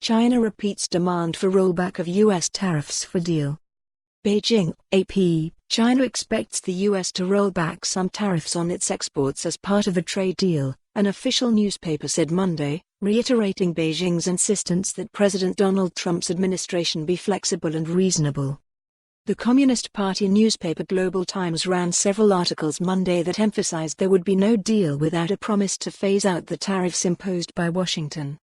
China repeats demand for rollback of U.S. tariffs for deal. Beijing, AP, China expects the U.S. to roll back some tariffs on its exports as part of a trade deal, an official newspaper said Monday, reiterating Beijing's insistence that President Donald Trump's administration be flexible and reasonable. The Communist Party newspaper Global Times ran several articles Monday that emphasized there would be no deal without a promise to phase out the tariffs imposed by Washington.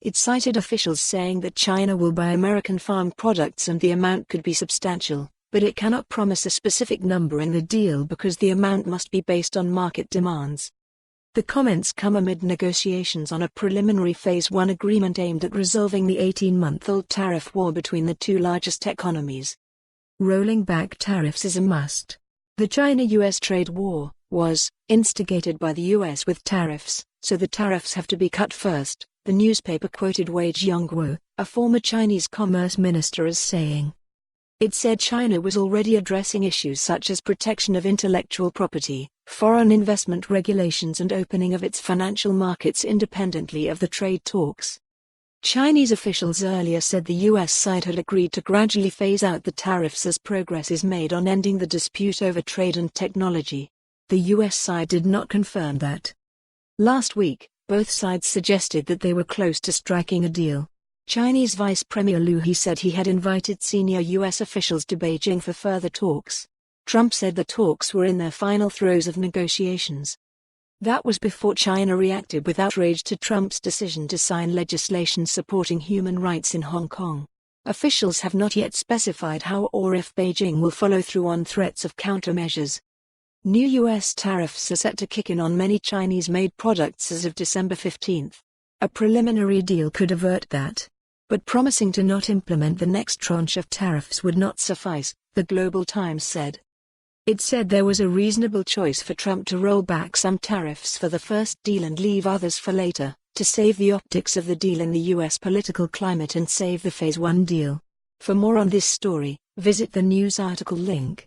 It cited officials saying that China will buy American farm products and the amount could be substantial, but it cannot promise a specific number in the deal because the amount must be based on market demands. The comments come amid negotiations on a preliminary Phase 1 agreement aimed at resolving the 18-month-old tariff war between the two largest economies. Rolling back tariffs is a must. The China-US trade war was instigated by the US with tariffs, so the tariffs have to be cut first, the newspaper quoted Wei Jiangguo, a former Chinese commerce minister, as saying. It said China was already addressing issues such as protection of intellectual property, foreign investment regulations and opening of its financial markets independently of the trade talks. Chinese officials earlier said the U.S. side had agreed to gradually phase out the tariffs as progress is made on ending the dispute over trade and technology. The U.S. side did not confirm that. Last week, both sides suggested that they were close to striking a deal. Chinese Vice Premier Liu He said he had invited senior U.S. officials to Beijing for further talks. Trump said the talks were in their final throes of negotiations. That was before China reacted with outrage to Trump's decision to sign legislation supporting human rights in Hong Kong. Officials have not yet specified how or if Beijing will follow through on threats of countermeasures. New U.S. tariffs are set to kick in on many Chinese-made products as of December 15. A preliminary deal could avert that. But promising to not implement the next tranche of tariffs would not suffice, the Global Times said. It said there was a reasonable choice for Trump to roll back some tariffs for the first deal and leave others for later, to save the optics of the deal in the U.S. political climate and save the Phase 1 deal. For more on this story, visit the news article link.